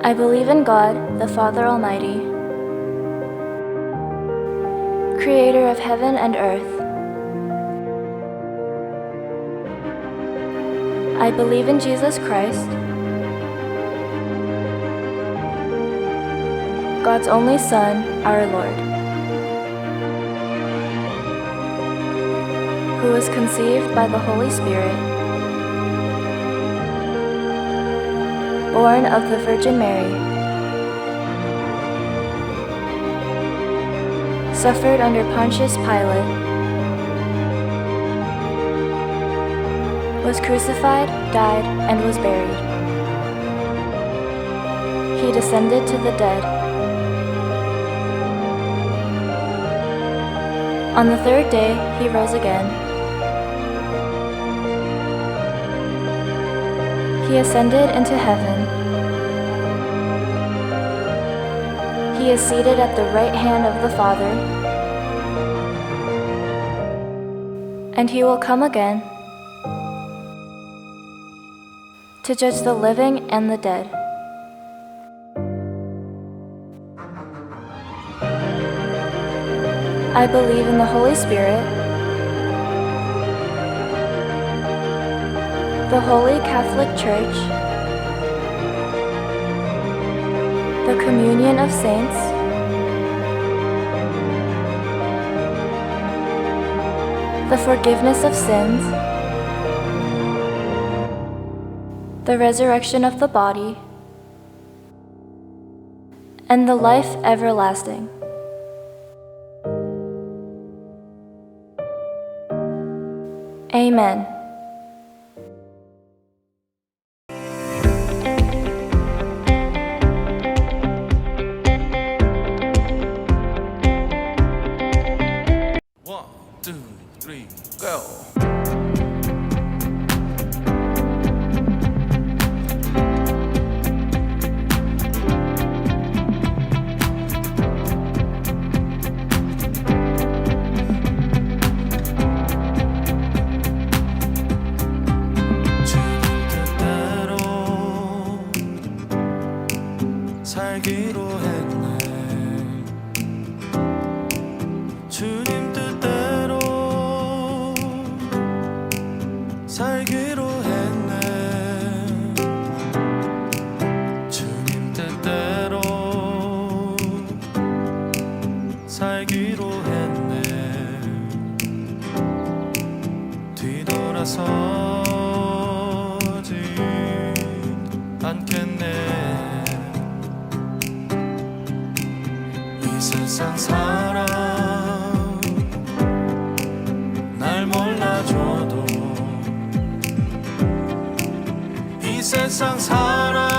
I believe in God, the Father Almighty, creator of heaven and earth. I believe in Jesus Christ, God's only Son, our Lord, who was conceived by the Holy Spirit, born of the Virgin Mary, suffered under Pontius Pilate, was crucified, died, and was buried. He descended to the dead. On the third day, he rose again. He ascended into heaven. He is seated at the right hand of the Father, and he will come again to judge the living and the dead. I believe in the Holy Spirit, the Holy Catholic Church, the communion of saints, the forgiveness of sins, the resurrection of the body, and the life everlasting. Amen. One, two, three, go. 살기로 했네. 주님 뜻대로 살기로 했네. 주님 뜻대로 살기로 했네. 뒤돌아서지 않겠네. 세상 사람 날 몰라줘도 이 세상 사람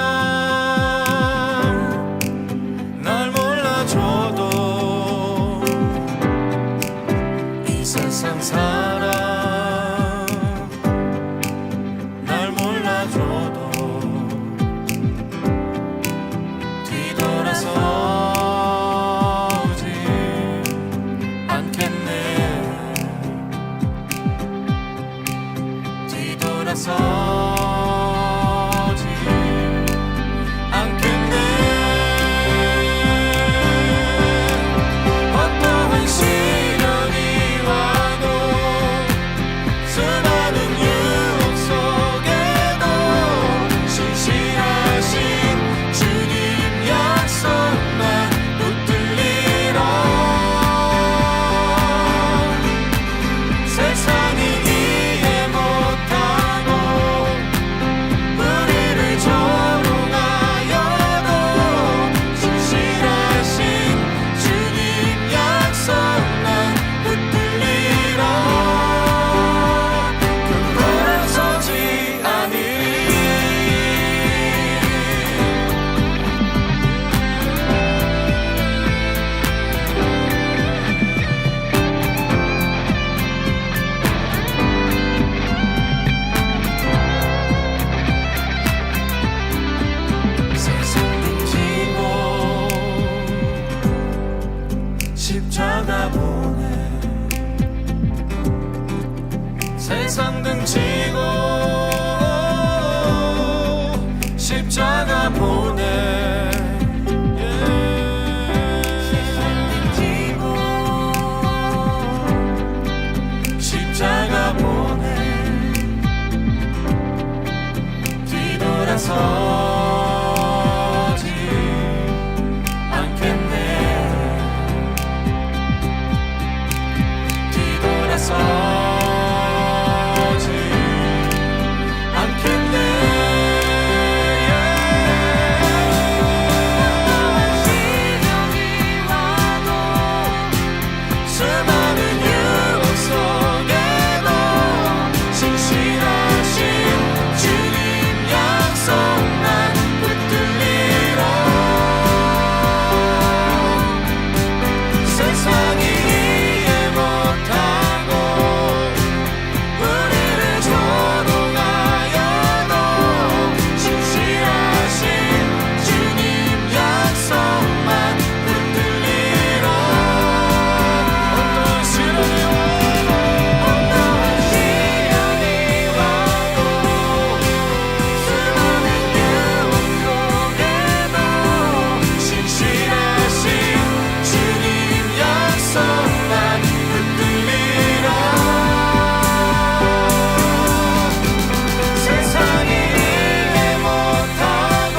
날 몰라줘도 이 세상 사람 날 몰라줘도 뒤돌아서 서지 뒤돌아서지 않겠네. 뒤돌아서지 않겠네. 시련이 와도 수많은 유혹 속에도 신실하신 주님 약속만 붙들리라. 세상이 이해 못하고 우리를 조롱하여도 신실하신 주님 약속만 붙들리라. 어떠한 시련이 와도 수많은 유혹 속에도 신실하신 주님 약속만 붙들리라. 세상이 이해 못하고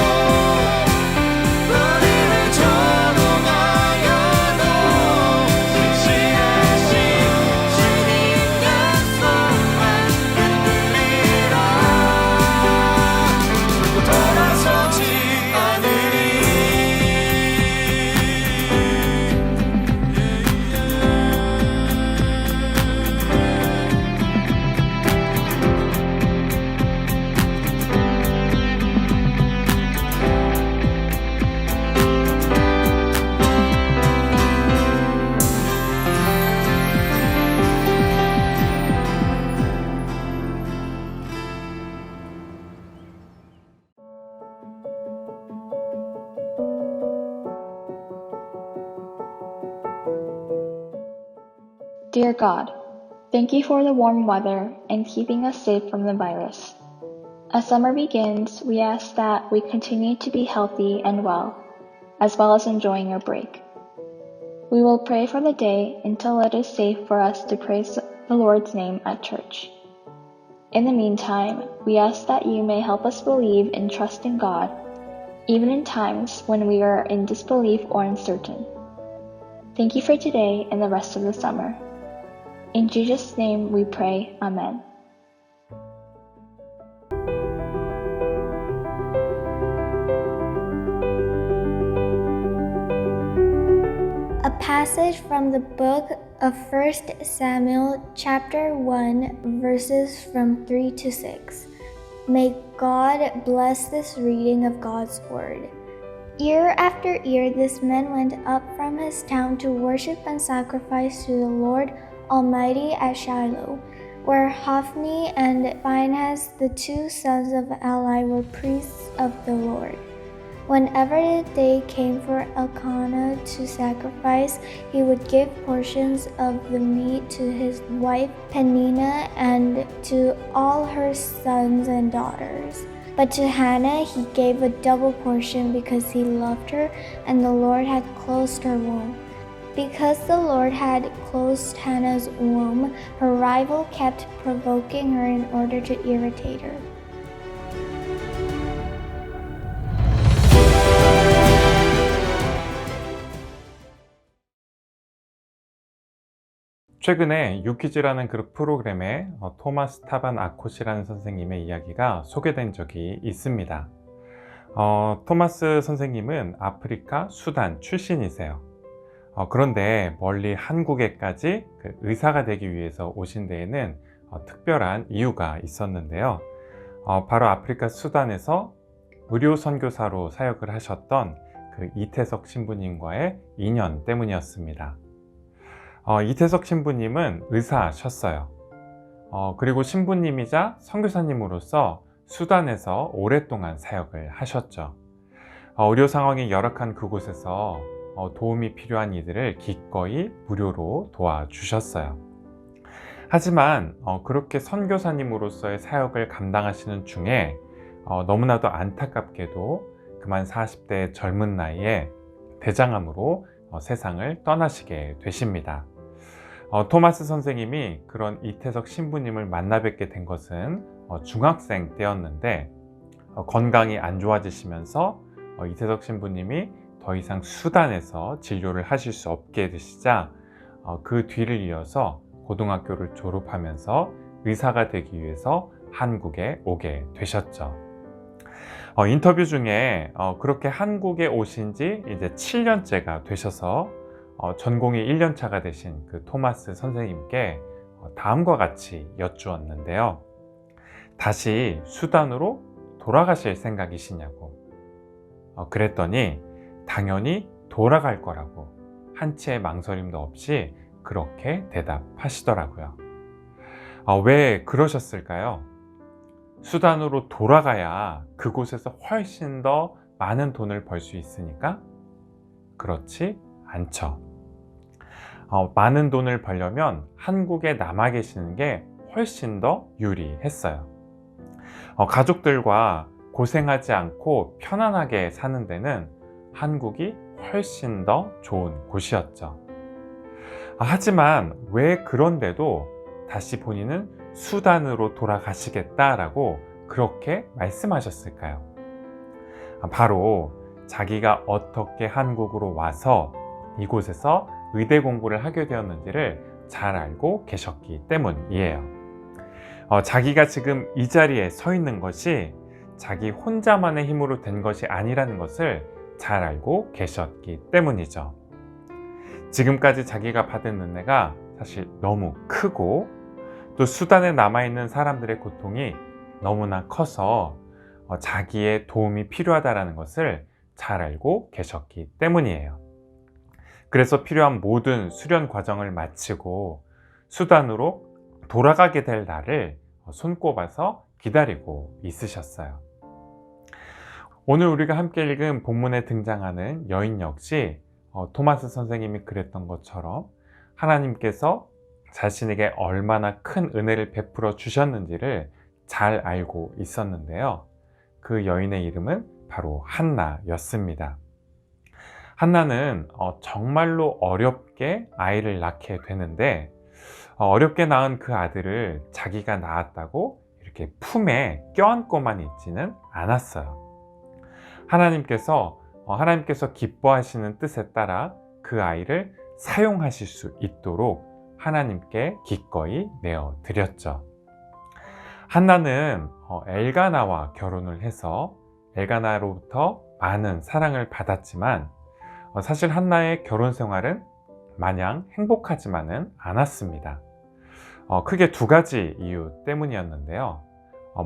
우리를 조롱하여도 신실하신 주님 약속만 붙들리라. 돌아서지 않으리. Dear God, thank you for the warm weather and keeping us safe from the virus. As summer begins, we ask that we continue to be healthy and well as enjoying our break. We will pray for the day until it is safe for us to praise the Lord's name at church. In the meantime, we ask that you may help us believe and trust in God, even in times when we are in disbelief or uncertain. Thank you for today and the rest of the summer. In Jesus' name we pray, Amen. A passage from the book of 1 Samuel chapter 1 verses from 3 to 6. May God bless this reading of God's word. Year after year this man went up from his town to worship and sacrifice to the Lord Almighty at Shiloh, where Hophni and Phinehas, the two sons of Eli, were priests of the Lord. Whenever the day came for Elkanah to sacrifice, he would give portions of the meat to his wife Peninnah and to all her sons and daughters. But to Hannah he gave a double portion because he loved her and the Lord had closed her womb. Because the Lord had closed Hannah's womb, her rival kept provoking her in order to irritate her. 최근에 유퀴즈라는 그 프로그램에 토마스 타반 아콧이라는 선생님의 이야기가 소개된 적이 있습니다. 토마스 선생님은 아프리카 수단 출신이세요. 그런데 멀리 한국에까지 그 의사가 되기 위해서 오신 데에는 특별한 이유가 있었는데요. 바로 아프리카 수단에서 의료 선교사로 사역을 하셨던 그 이태석 신부님과의 인연 때문이었습니다. 이태석 신부님은 의사셨어요. 그리고 신부님이자 선교사님으로서 수단에서 오랫동안 사역을 하셨죠. 의료 상황이 열악한 그곳에서 도움이 필요한 이들을 기꺼이 무료로 도와주셨어요. 하지만 그렇게 선교사님으로서의 사역을 감당하시는 중에 너무나도 안타깝게도 그만 40대 젊은 나이에 대장암으로 세상을 떠나시게 되십니다. 토마스 선생님이 그런 이태석 신부님을 만나 뵙게 된 것은 중학생 때였는데 건강이 안 좋아지시면서 이세석 신부님이 더 이상 수단에서 진료를 하실 수 없게 되시자 그 뒤를 이어서 고등학교를 졸업하면서 의사가 되기 위해서 한국에 오게 되셨죠. 인터뷰 중에 그렇게 한국에 오신 지 이제 7년째가 되셔서 전공이 1년차가 되신 그 토마스 선생님께 다음과 같이 여쭈었는데요. 다시 수단으로 돌아가실 생각이시냐고. 그랬더니 당연히 돌아갈 거라고 한치의 망설임도 없이 그렇게 대답하시더라고요. 왜 그러셨을까요? 수단으로 돌아가야 그곳에서 훨씬 더 많은 돈을 벌 수 있으니까? 그렇지 않죠. 많은 돈을 벌려면 한국에 남아 계시는 게 훨씬 더 유리했어요. 가족들과 고생하지 않고 편안하게 사는 데는 한국이 훨씬 더 좋은 곳이었죠. 하지만 왜 그런데도 다시 본인은 수단으로 돌아가시겠다라고 그렇게 말씀하셨을까요? 바로 자기가 어떻게 한국으로 와서 이곳에서 의대 공부를 하게 되었는지를 잘 알고 계셨기 때문이에요. 자기가 지금 이 자리에 서 있는 것이 자기 혼자만의 힘으로 된 것이 아니라는 것을 잘 알고 계셨기 때문이죠. 지금까지 자기가 받은 은혜가 사실 너무 크고 또 수단에 남아있는 사람들의 고통이 너무나 커서 자기의 도움이 필요하다는 것을 잘 알고 계셨기 때문이에요. 그래서 필요한 모든 수련 과정을 마치고 수단으로 돌아가게 될 날을 손꼽아서 기다리고 있으셨어요. 오늘 우리가 함께 읽은 본문에 등장하는 여인 역시 토마스 선생님이 그랬던 것처럼 하나님께서 자신에게 얼마나 큰 은혜를 베풀어 주셨는지를 잘 알고 있었는데요. 그 여인의 이름은 바로 한나였습니다. 한나는 정말로 어렵게 아이를 낳게 되는데 어렵게 낳은 그 아들을 자기가 낳았다고 이렇게 품에 껴안고만 있지는 않았어요. 하나님께서 기뻐하시는 뜻에 따라 그 아이를 사용하실 수 있도록 하나님께 기꺼이 내어드렸죠. 한나는 엘가나와 결혼을 해서 엘가나로부터 많은 사랑을 받았지만 사실 한나의 결혼 생활은 마냥 행복하지만은 않았습니다. 크게 두 가지 이유 때문이었는데요.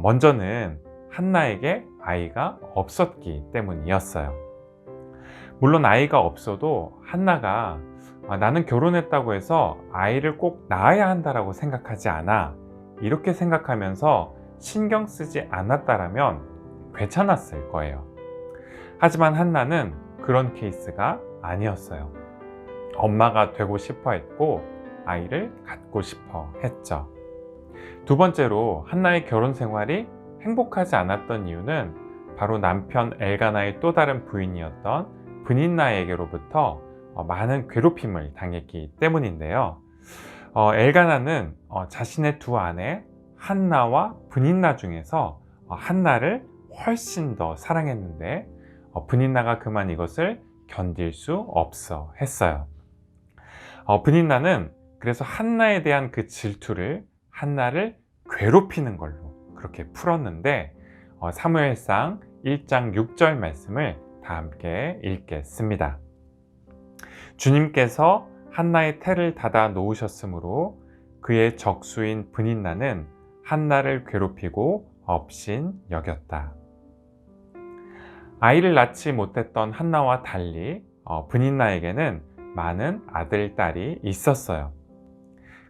먼저는 한나에게 아이가 없었기 때문이었어요. 물론 아이가 없어도 한나가 나는 결혼했다고 해서 아이를 꼭 낳아야 한다라고 생각하지 않아, 이렇게 생각하면서 신경 쓰지 않았다라면 괜찮았을 거예요. 하지만 한나는 그런 케이스가 아니었어요. 엄마가 되고 싶어 했고 아이를 갖고 싶어 했죠. 두 번째로 한나의 결혼 생활이 행복하지 않았던 이유는 바로 남편 엘가나의 또 다른 부인이었던 브닌나에게로부터 많은 괴롭힘을 당했기 때문인데요. 엘가나는 자신의 두 아내 한나와 브닌나 중에서 한나를 훨씬 더 사랑했는데 브닌나가 그만 이것을 견딜 수 없어 했어요. 브닌나는 그래서 한나에 대한 그 질투를 한나를 괴롭히는 걸로 그렇게 풀었는데 사무엘상 1장 6절 말씀을 다 함께 읽겠습니다. 주님께서 한나의 태를 닫아 놓으셨으므로 그의 적수인 브닌나는 한나를 괴롭히고 업신 여겼다. 아이를 낳지 못했던 한나와 달리 브닌나에게는 많은 아들, 딸이 있었어요.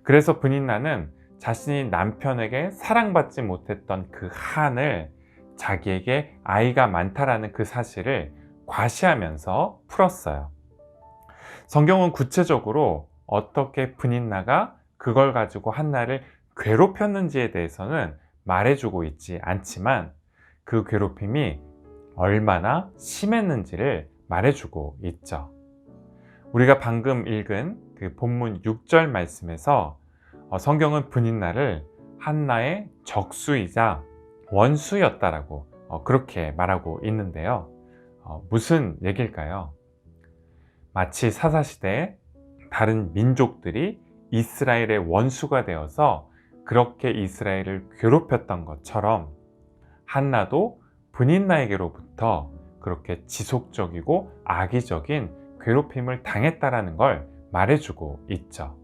그래서 브닌나는 자신이 남편에게 사랑받지 못했던 그 한을 자기에게 아이가 많다라는 그 사실을 과시하면서 풀었어요. 성경은 구체적으로 어떻게 브닌나가 그걸 가지고 한나를 괴롭혔는지에 대해서는 말해주고 있지 않지만 그 괴롭힘이 얼마나 심했는지를 말해주고 있죠. 우리가 방금 읽은 그 본문 6절 말씀에서 성경은 브닌나를 한나의 적수이자 원수였다라고 그렇게 말하고 있는데요. 무슨 얘기일까요? 마치 사사시대에 다른 민족들이 이스라엘의 원수가 되어서 그렇게 이스라엘을 괴롭혔던 것처럼 한나도 브닛나에게로부터 그렇게 지속적이고 악의적인 괴롭힘을 당했다라는 걸 말해주고 있죠.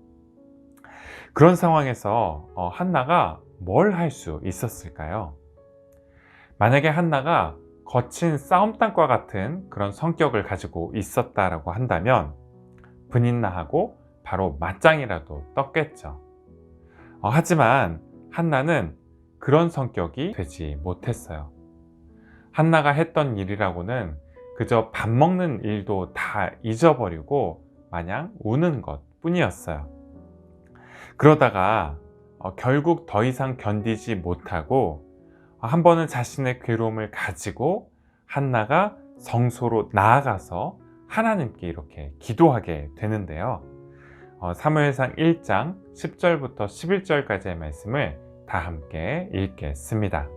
그런 상황에서 한나가 뭘 할 수 있었을까요? 만약에 한나가 거친 싸움닭과 같은 그런 성격을 가지고 있었다라고 한다면 브닛나하고 바로 맞짱이라도 떴겠죠. 하지만 한나는 그런 성격이 되지 못했어요. 한나가 했던 일이라고는 그저 밥 먹는 일도 다 잊어버리고 마냥 우는 것 뿐이었어요. 그러다가 결국 더 이상 견디지 못하고 한 번은 자신의 괴로움을 가지고 한나가 성소로 나아가서 하나님께 이렇게 기도하게 되는데요. 사무엘상 1장 10절부터 11절까지의 말씀을 다 함께 읽겠습니다.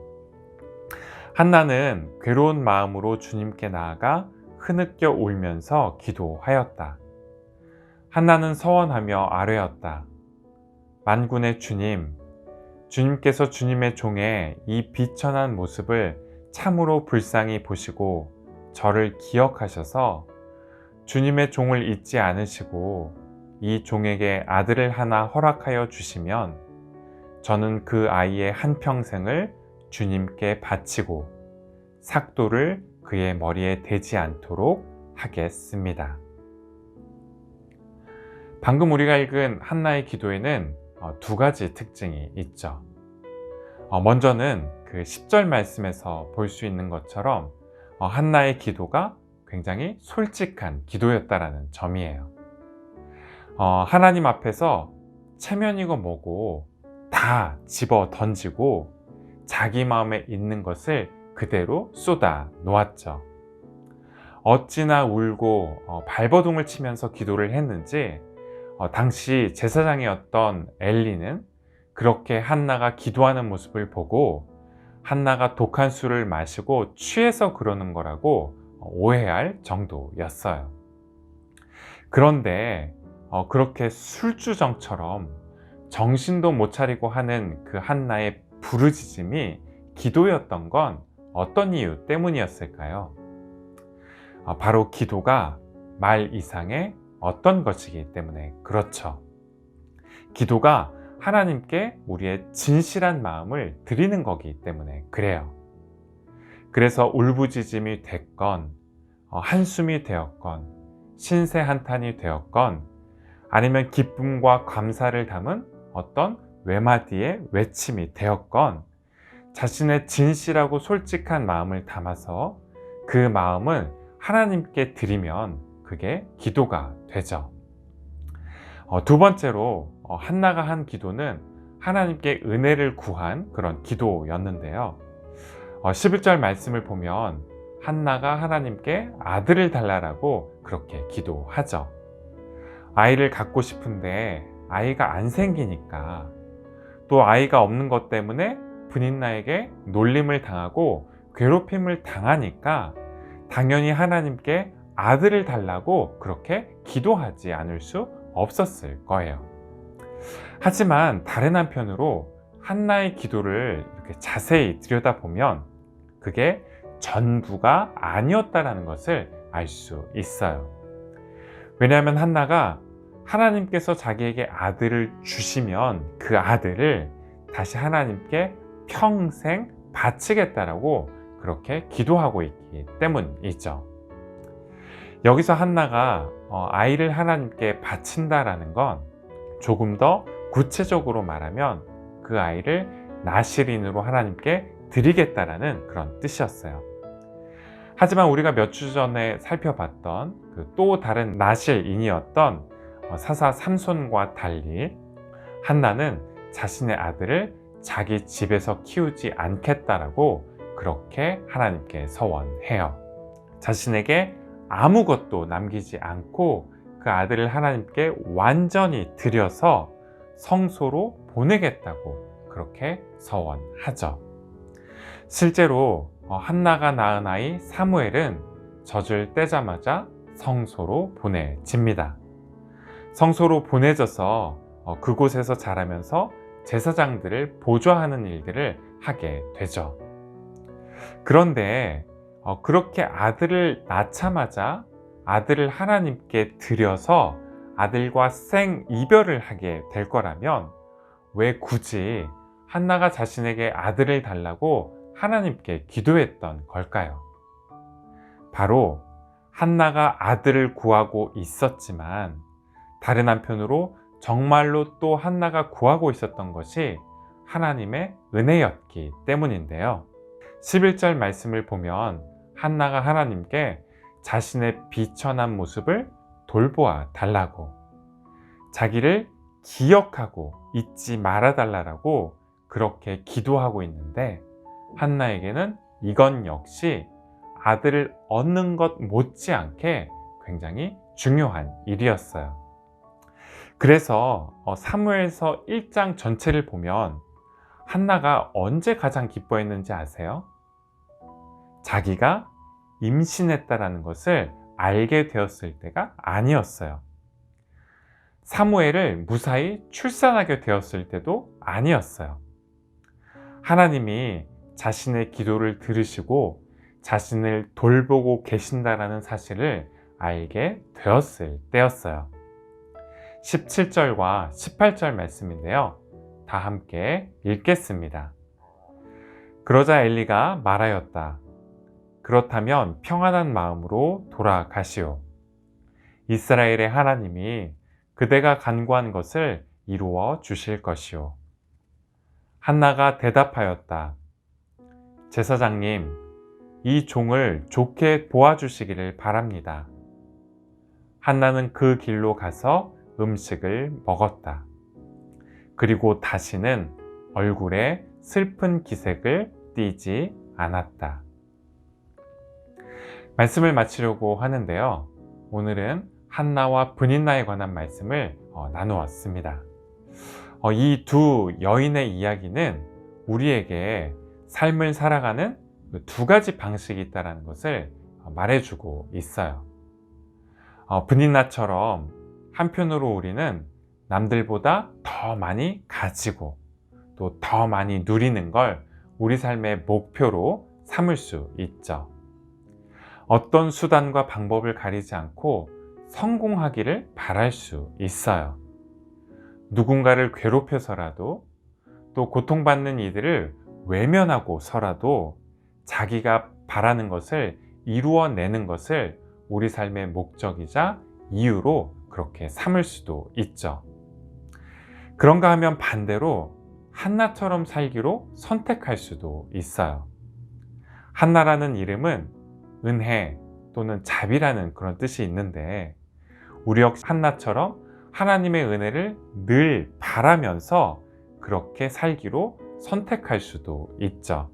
한나는 괴로운 마음으로 주님께 나아가 흐느껴 울면서 기도하였다. 한나는 서원하며 아뢰었다. 만군의 주님, 주님께서 주님의 종의 이 비천한 모습을 참으로 불쌍히 보시고 저를 기억하셔서 주님의 종을 잊지 않으시고 이 종에게 아들을 하나 허락하여 주시면 저는 그 아이의 한평생을 주님께 바치고 삭도를 그의 머리에 대지 않도록 하겠습니다. 방금 우리가 읽은 한나의 기도에는 두 가지 특징이 있죠. 먼저는 그 10절 말씀에서 볼 수 있는 것처럼 한나의 기도가 굉장히 솔직한 기도였다라는 점이에요. 하나님 앞에서 체면이고 뭐고 다 집어 던지고 자기 마음에 있는 것을 그대로 쏟아 놓았죠. 어찌나 울고 발버둥을 치면서 기도를 했는지 당시 제사장이었던 엘리는 그렇게 한나가 기도하는 모습을 보고 한나가 독한 술을 마시고 취해서 그러는 거라고 오해할 정도였어요. 그런데 그렇게 술주정처럼 정신도 못 차리고 하는 그 한나의 부르짖음이 기도였던 건 어떤 이유 때문이었을까요? 바로 기도가 말 이상의 어떤 것이기 때문에 그렇죠. 기도가 하나님께 우리의 진실한 마음을 드리는 거기 때문에 그래요. 그래서 울부짖음이 됐건 한숨이 되었건 신세 한탄이 되었건 아니면 기쁨과 감사를 담은 어떤 외마디의 외침이 되었건 자신의 진실하고 솔직한 마음을 담아서 그 마음을 하나님께 드리면 그게 기도가 되죠. 두 번째로 한나가 한 기도는 하나님께 은혜를 구한 그런 기도였는데요. 11절 말씀을 보면 한나가 하나님께 아들을 달라고 그렇게 기도하죠. 아이를 갖고 싶은데 아이가 안 생기니까, 또 아이가 없는 것 때문에 브닛나에게 놀림을 당하고 괴롭힘을 당하니까 당연히 하나님께 아들을 달라고 그렇게 기도하지 않을 수 없었을 거예요. 하지만 다른 한편으로 한나의 기도를 이렇게 자세히 들여다보면 그게 전부가 아니었다라는 것을 알 수 있어요. 왜냐하면 한나가 하나님께서 자기에게 아들을 주시면 그 아들을 다시 하나님께 평생 바치겠다라고 그렇게 기도하고 있기 때문이죠. 여기서 한나가 아이를 하나님께 바친다라는 건 조금 더 구체적으로 말하면 그 아이를 나실인으로 하나님께 드리겠다라는 그런 뜻이었어요. 하지만 우리가 몇 주 전에 살펴봤던 그 또 다른 나실인이었던 사사 삼손과 달리 한나는 자신의 아들을 자기 집에서 키우지 않겠다라고 그렇게 하나님께 서원해요. 자신에게 아무것도 남기지 않고 그 아들을 하나님께 완전히 드려서 성소로 보내겠다고 그렇게 서원하죠. 실제로 한나가 낳은 아이 사무엘은 젖을 떼자마자 성소로 보내집니다. 성소로 보내져서 그곳에서 자라면서 제사장들을 보좌하는 일들을 하게 되죠. 그런데 그렇게 아들을 낳자마자 아들을 하나님께 드려서 아들과 생이별을 하게 될 거라면 왜 굳이 한나가 자신에게 아들을 달라고 하나님께 기도했던 걸까요? 바로 한나가 아들을 구하고 있었지만 다른 한편으로 정말로 또 한나가 구하고 있었던 것이 하나님의 은혜였기 때문인데요. 11절 말씀을 보면 한나가 하나님께 자신의 비천한 모습을 돌보아 달라고, 자기를 기억하고 잊지 말아 달라고 그렇게 기도하고 있는데, 한나에게는 이건 역시 아들을 얻는 것 못지않게 굉장히 중요한 일이었어요. 그래서 사무엘서 1장 전체를 보면 한나가 언제 가장 기뻐했는지 아세요? 자기가 임신했다라는 것을 알게 되었을 때가 아니었어요. 사무엘을 무사히 출산하게 되었을 때도 아니었어요. 하나님이 자신의 기도를 들으시고 자신을 돌보고 계신다라는 사실을 알게 되었을 때였어요. 17절과 18절 말씀인데요. 다 함께 읽겠습니다. 그러자 엘리가 말하였다. 그렇다면 평안한 마음으로 돌아가시오. 이스라엘의 하나님이 그대가 간구한 것을 이루어 주실 것이오. 한나가 대답하였다. 제사장님, 이 종을 좋게 보아주시기를 바랍니다. 한나는 그 길로 가서 음식을 먹었다. 그리고 다시는 얼굴에 슬픈 기색을 띠지 않았다. 말씀을 마치려고 하는데요. 오늘은 한나와 분인나에 관한 말씀을 나누었습니다. 이 두 여인의 이야기는 우리에게 삶을 살아가는 두 가지 방식이 있다는 것을 말해주고 있어요. 분인나처럼 한편으로 우리는 남들보다 더 많이 가지고 또 더 많이 누리는 걸 우리 삶의 목표로 삼을 수 있죠. 어떤 수단과 방법을 가리지 않고 성공하기를 바랄 수 있어요. 누군가를 괴롭혀서라도 또 고통받는 이들을 외면하고서라도 자기가 바라는 것을 이루어내는 것을 우리 삶의 목적이자 이유로 그렇게 삼을 수도 있죠. 그런가 하면 반대로 한나처럼 살기로 선택할 수도 있어요. 한나라는 이름은 은혜 또는 자비라는 그런 뜻이 있는데 우리 역시 한나처럼 하나님의 은혜를 늘 바라면서 그렇게 살기로 선택할 수도 있죠.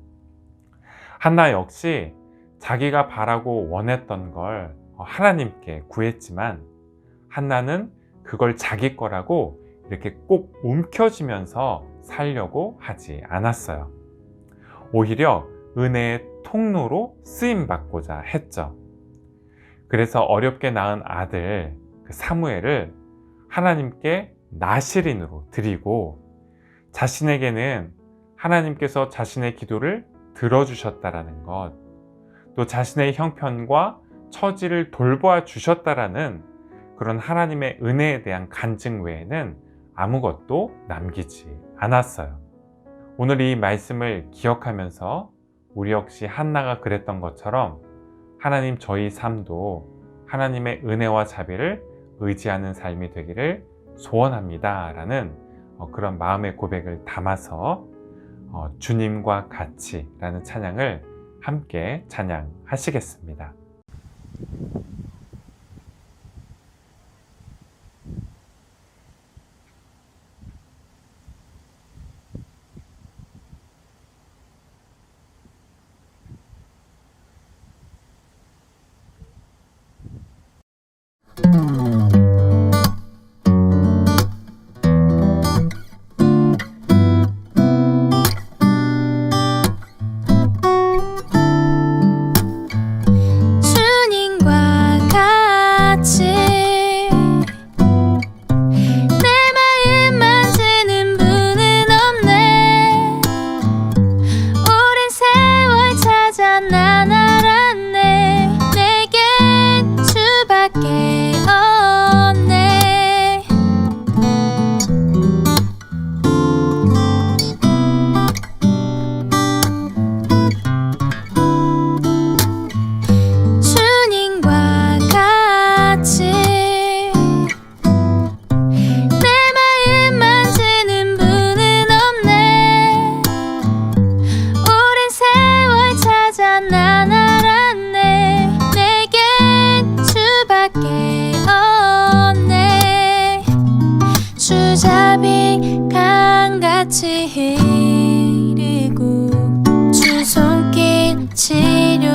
한나 역시 자기가 바라고 원했던 걸 하나님께 구했지만 한나는 그걸 자기 거라고 이렇게 꼭 움켜쥐면서 살려고 하지 않았어요. 오히려 은혜의 통로로 쓰임받고자 했죠. 그래서 어렵게 낳은 아들 사무엘을 하나님께 나시린으로 드리고 자신에게는 하나님께서 자신의 기도를 들어주셨다라는 것, 또 자신의 형편과 처지를 돌보아 주셨다라는 그런 하나님의 은혜에 대한 간증 외에는 아무것도 남기지 않았어요. 오늘 이 말씀을 기억하면서 우리 역시 한나가 그랬던 것처럼 하나님 저희 삶도 하나님의 은혜와 자비를 의지하는 삶이 되기를 소원합니다 라는 그런 마음의 고백을 담아서 주님과 같이 라는 찬양을 함께 찬양하시겠습니다.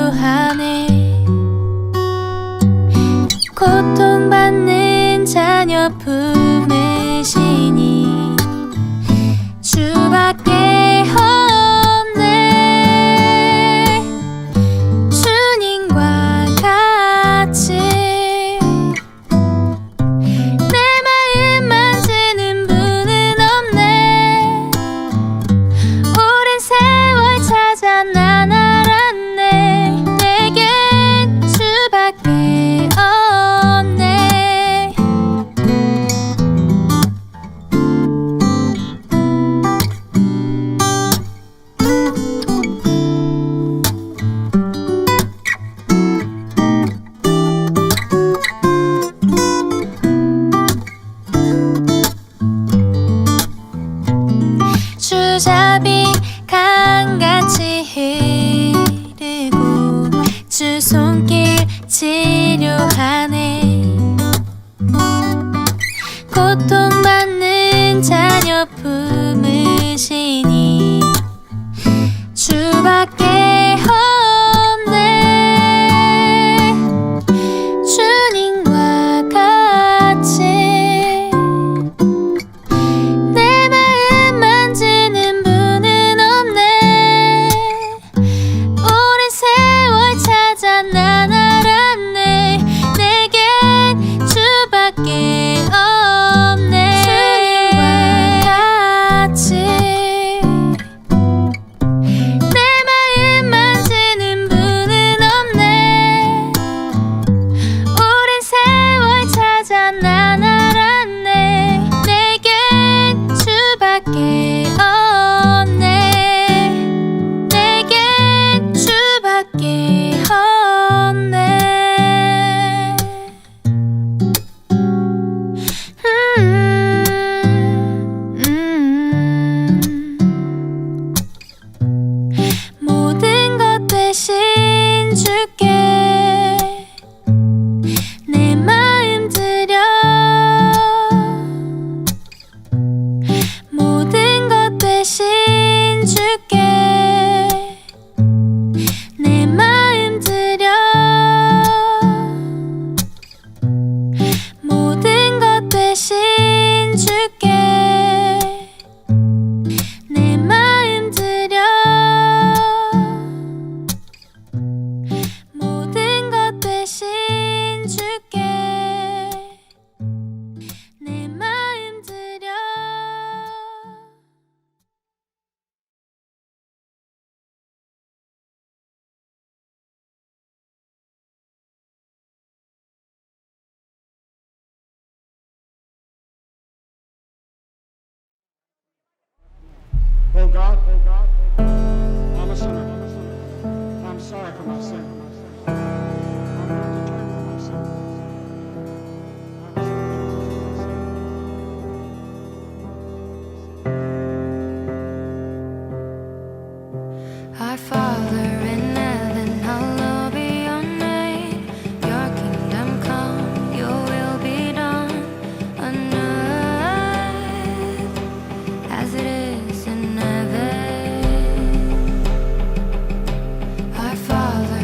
치료하네. 고통받는 자녀 품으시니 주밖에 없네. 주님과 같이 내 마음 만지는 분은 없네. 오랜 세월 찾아 난 알았네. 내겐 주밖에 없네. 주잡이 강같이 흐르고 주 손길 치료하네. 고통받는 자녀 품으시니 주밖에 없네. 주님과 같이 내 마음 만지는 분은 없네. 오랜 세월 찾아 난 알았네. 내겐 주밖에 없네. 주님과 같이 내 마음 만지는 분은 없네. 오랜 세월 찾아 난 알았네. 내겐 주밖에 없네. 내겐 주밖에 없네. 모든 것 대신 주께 내 마음 드려. 모든 것 대신 주께 내 마음 드려. 모든 것 대신 주께 내 마음 드려. 모든 것 대신 주께 내 마음 드려. Oh God, I'm a sinner. I'm sorry for my sin. I'm going to turn from my sin. Our Father in heaven, hallowed be your name. Your kingdom come, your will be done on earth as it is in heaven. Our Father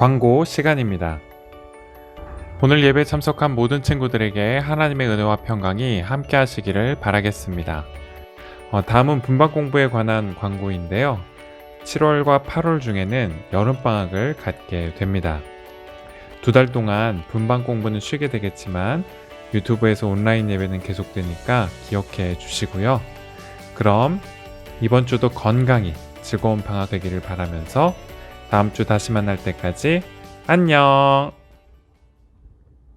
광고 시간입니다. 오늘 예배 참석한 모든 친구들에게 하나님의 은혜와 평강이 함께 하시기를 바라겠습니다. 다음은 분반 공부에 관한 광고인데요. 7월과 8월 중에는 여름방학을 갖게 됩니다. 2달 동안 분반 공부는 쉬게 되겠지만 유튜브에서 온라인 예배는 계속되니까 기억해 주시고요. 그럼 이번 주도 건강히 즐거운 방학 되기를 바라면서 다음 주 다시 만날 때까지 안녕!